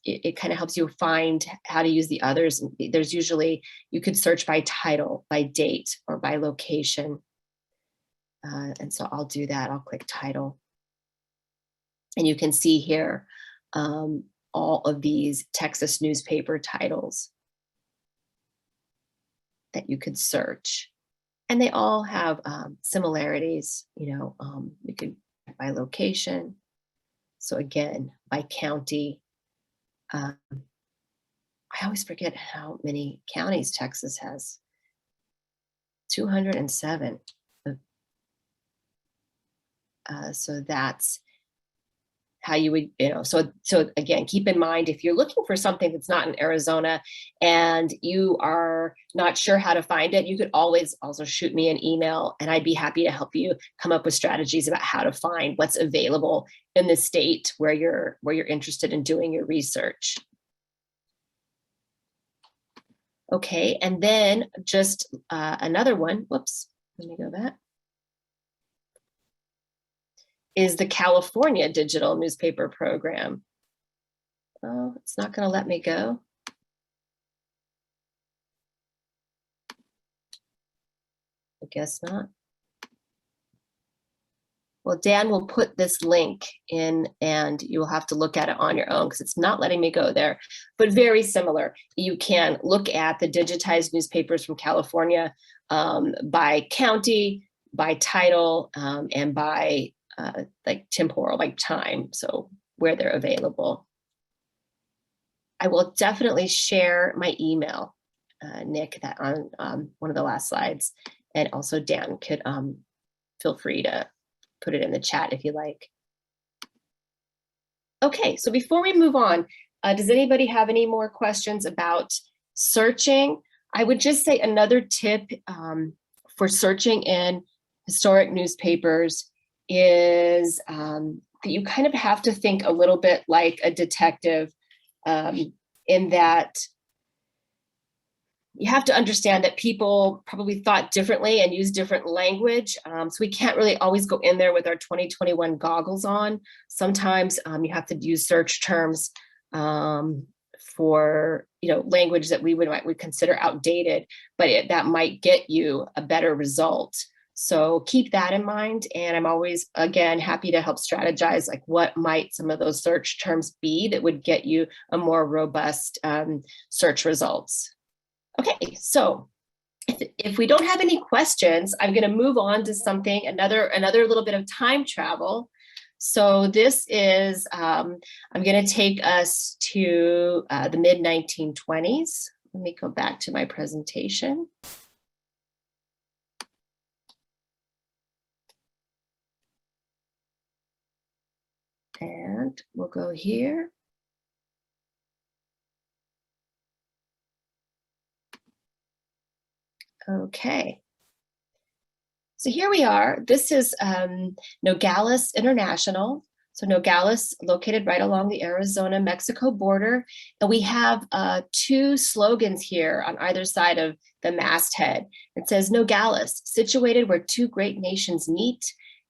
it kind of helps you find how to use the others. There's usually, you could search by title, by date, or by location. And so I'll do that. I'll click title. And you can see here all of these Texas newspaper titles that you could search. And they all have similarities, you could by location. So again, by county. I always forget how many counties Texas has. 207. So that's how you would, so again, keep in mind, if you're looking for something that's not in Arizona and you are not sure how to find it, you could always also shoot me an email and I'd be happy to help you come up with strategies about how to find what's available in the state where you're interested in doing your research. Okay, and then just another one, whoops, let me go back, is the California Digital Newspaper Program. Oh, it's not going to let me go. I guess not. Well, Dan will put this link in and you will have to look at it on your own because it's not letting me go there, but very similar. You can look at the digitized newspapers from California by county, by title, and by like temporal, like time, so where they're available. I will definitely share my email, Nick, that on one of the last slides, and also Dan could feel free to put it in the chat if you like. Okay, so before we move on, does anybody have any more questions about searching? I would just say another tip for searching in historic newspapers is that you kind of have to think a little bit like a detective, in that you have to understand that people probably thought differently and use different language. So we can't really always go in there with our 2021 goggles on. Sometimes you have to use search terms for language that we would consider outdated, but that might get you a better result. So keep that in mind. And I'm always, again, happy to help strategize, like what might some of those search terms be that would get you a more robust search results. Okay, so if we don't have any questions, I'm going to move on to something, another little bit of time travel. So this is, I'm going to take us to the mid-1920s. Let me go back to my presentation. And we'll go here. Okay. So here we are. This is Nogales International. So Nogales, located right along the Arizona-Mexico border. And we have two slogans here on either side of the masthead. It says Nogales, situated where two great nations meet.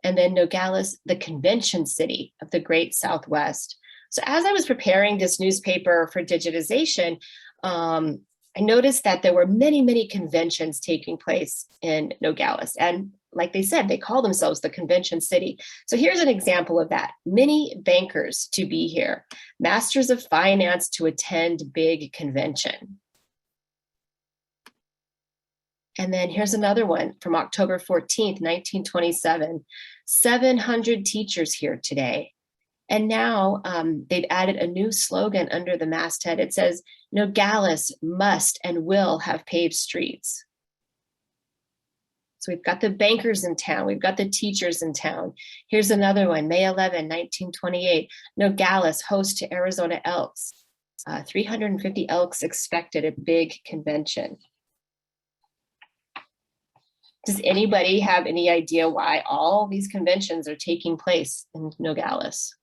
And then Nogales, the convention city of the great Southwest. So as I was preparing this newspaper for digitization, I noticed that there were many, many conventions taking place in Nogales. And like they said, they call themselves the convention city. So here's an example of that. Many bankers to be here, masters of finance to attend big convention. And then here's another one from October 14th, 1927. 700 teachers here today. And now they've added a new slogan under the masthead. It says, Nogales must and will have paved streets. So we've got the bankers in town. We've got the teachers in town. Here's another one, May 11, 1928. Nogales host to Arizona Elks. 350 Elks expected at big convention. Does anybody have any idea why all these conventions are taking place in Nogales?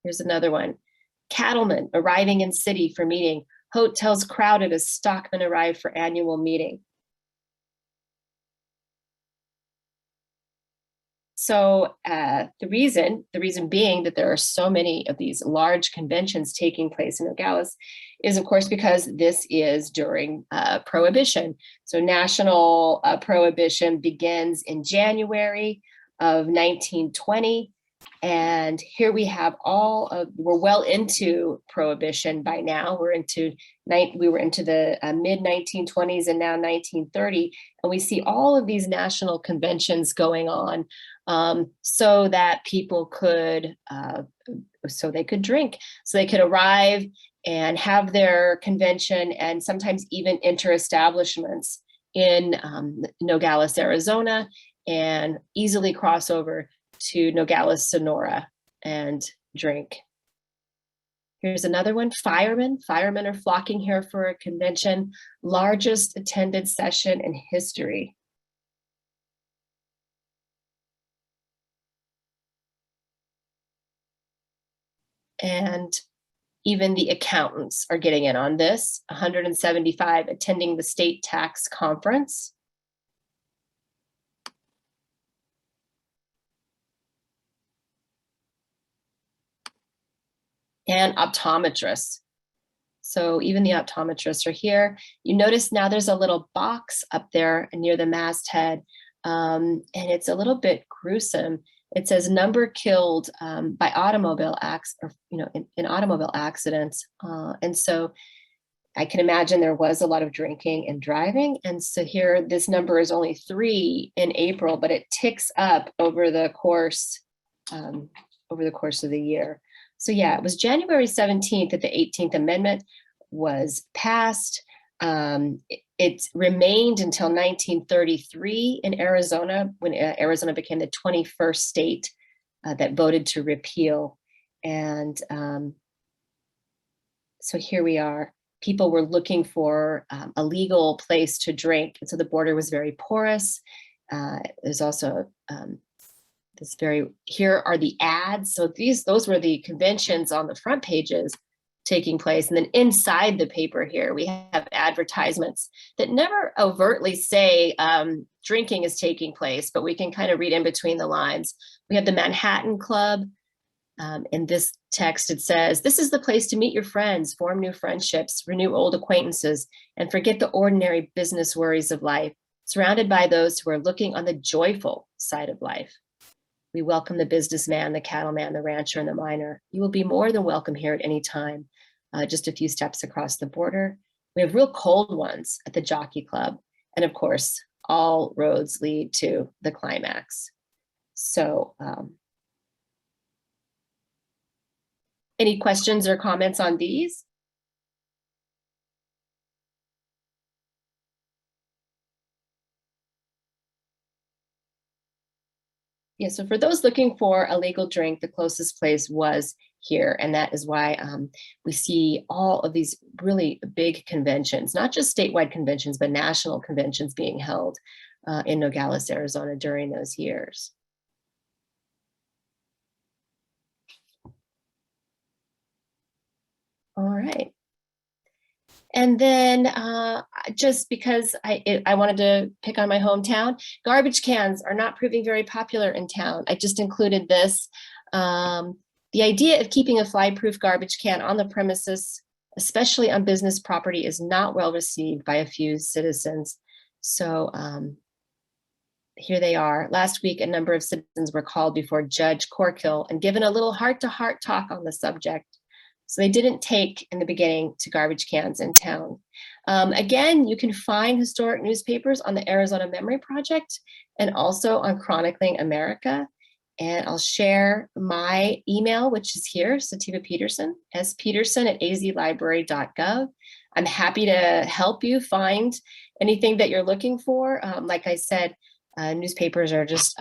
Here's another one. Cattlemen arriving in city for meeting. Hotels crowded as stockmen arrive for annual meeting. So the reason being that there are so many of these large conventions taking place in Nogales is, of course, because this is during Prohibition. So national prohibition begins in January of 1920. And here we have we're well into Prohibition by now. We were into the mid 1920s and now 1930. And we see all of these national conventions going on so that people could, so they could drink, so they could arrive and have their convention and sometimes even enter establishments in Nogales, Arizona, and easily cross over to Nogales, Sonora, and drink. Here's another one, firemen. Firemen are flocking here for a convention, largest attended session in history. And even the accountants are getting in on this, 175 attending the state tax conference. And optometrists. So even the optometrists are here. You notice now there's a little box up there near the masthead, and it's a little bit gruesome. It says number killed by automobile in automobile accidents. And so I can imagine there was a lot of drinking and driving. And so here, this number is only 3 in April, but it ticks up over the course of the year. So yeah, it was January 17th that the 18th Amendment was passed. It remained until 1933 in Arizona, when Arizona became the 21st state that voted to repeal. And so here we are. People were looking for a legal place to drink. And so the border was very porous. There's also here are the ads. So those were the conventions on the front pages taking place. And then inside the paper here, we have advertisements that never overtly say drinking is taking place, but we can kind of read in between the lines. We have the Manhattan Club. In this text, it says, "This is the place to meet your friends, form new friendships, renew old acquaintances, and forget the ordinary business worries of life, surrounded by those who are looking on the joyful side of life. We welcome the businessman, the cattleman, the rancher, and the miner. You will be more than welcome here at any time." Just a few steps across the border. We have real cold ones at the Jockey Club. And of course, all roads lead to the climax. So any questions or comments on these? Yeah, so for those looking for a legal drink, the closest place was here. And that is why we see all of these really big conventions, not just statewide conventions, but national conventions being held in Nogales, Arizona during those years. All right. And then just because I wanted to pick on my hometown, garbage cans are not proving very popular in town. I just included this. The idea of keeping a fly-proof garbage can on the premises, especially on business property, is not well received by a few citizens. So here they are. Last week, a number of citizens were called before Judge Corkill and given a little heart-to-heart talk on the subject. So they didn't take in the beginning to garbage cans in town. Again, you can find historic newspapers on the Arizona Memory Project and also on Chronicling America. And I'll share my email, which is here, Sativa Peterson, speterson@azlibrary.gov. I'm happy to help you find anything that you're looking for. Like I said, newspapers are just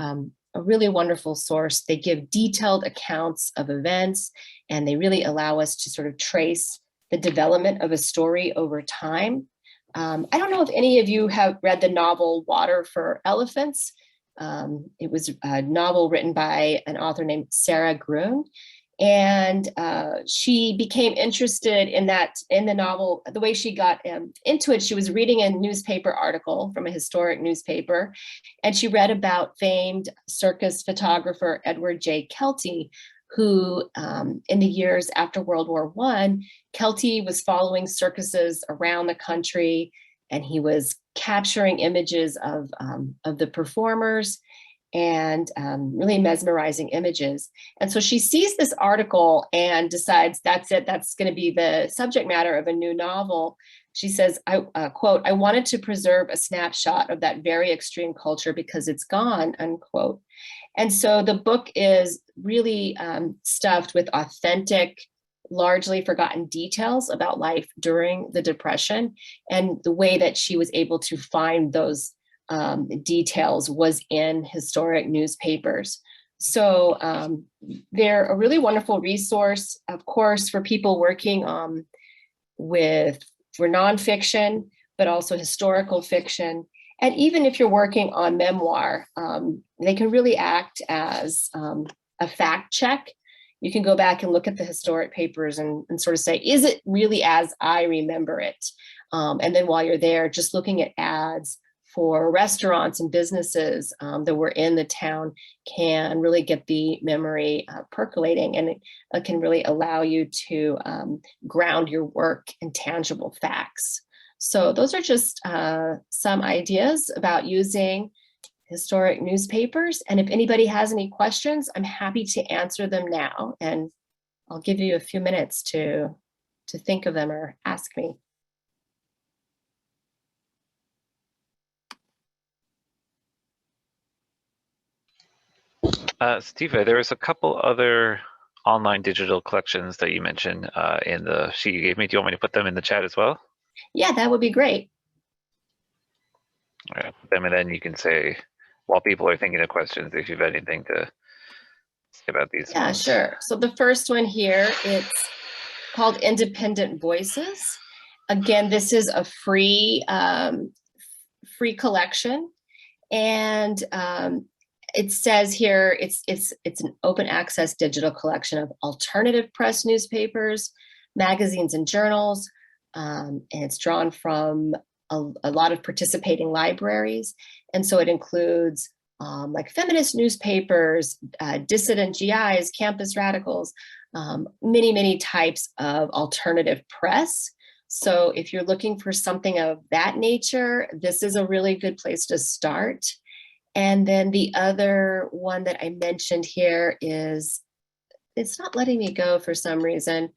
a really wonderful source. They give detailed accounts of events, and they really allow us to sort of trace the development of a story over time. I don't know if any of you have read the novel Water for Elephants. It was a novel written by an author named Sarah Gruen. And she became interested in the novel. The way she got into it, she was reading a newspaper article from a historic newspaper, and she read about famed circus photographer Edward J. Kelty, who in the years after World War I, Kelty was following circuses around the country, and he was capturing images of the performers, and really mesmerizing images. And so she sees this article and decides that's it, that's going to be the subject matter of a new novel. She says, quote, "I wanted to preserve a snapshot of that very extreme culture because it's gone," unquote. And so the book is really stuffed with authentic, largely forgotten details about life during the Depression, and the way that she was able to find those details was in historic newspapers. So they're a really wonderful resource, of course, for people working for nonfiction, but also historical fiction. And even if you're working on memoir, they can really act as a fact check. You can go back and look at the historic papers and sort of say, is it really as I remember it? And then while you're there, just looking at ads for restaurants and businesses that were in the town can really get the memory percolating, and it can really allow you to ground your work in tangible facts. So those are just some ideas about using historic newspapers. And if anybody has any questions, I'm happy to answer them now. And I'll give you a few minutes to think of them or ask me. Sativa, there was a couple other online digital collections that you mentioned in the sheet you gave me. Do you want me to put them in the chat as well? Yeah, that would be great. All right, and then you can say, while people are thinking of questions, if you have anything to say about these. Yeah, ones. Sure. So the first one here, it's called Independent Voices. Again, this is a free collection, and it says here it's an open access digital collection of alternative press newspapers, magazines, and journals, and it's drawn from a lot of participating libraries. And so it includes like feminist newspapers, dissident GIs, campus radicals, many types of alternative press. So if you're looking for something of that nature, this is a really good place to start. And then the other one that I mentioned here is, it's not letting me go for some reason.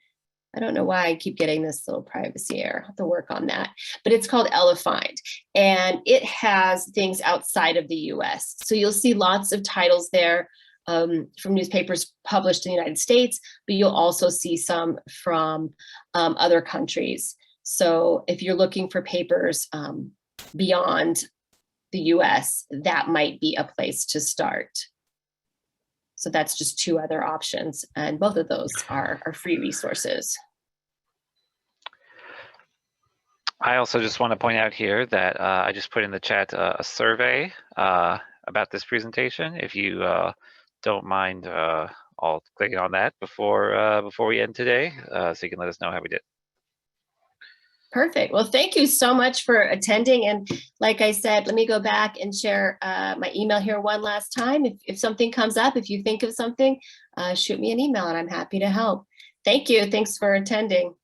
I don't know why I keep getting this little privacy error. I have to work on that. But it's called Elephant, and it has things outside of the US. So you'll see lots of titles there from newspapers published in the United States, but you'll also see some from other countries. So if you're looking for papers beyond the US, that might be a place to start. So that's just two other options, and both of those are free resources. I also just want to point out here that I just put in the chat a survey about this presentation. If you don't mind, I'll click on that before we end today, so you can let us know how we did. Perfect. Well, thank you so much for attending. And like I said, let me go back and share my email here one last time. If something comes up, if you think of something, shoot me an email and I'm happy to help. Thank you. Thanks for attending.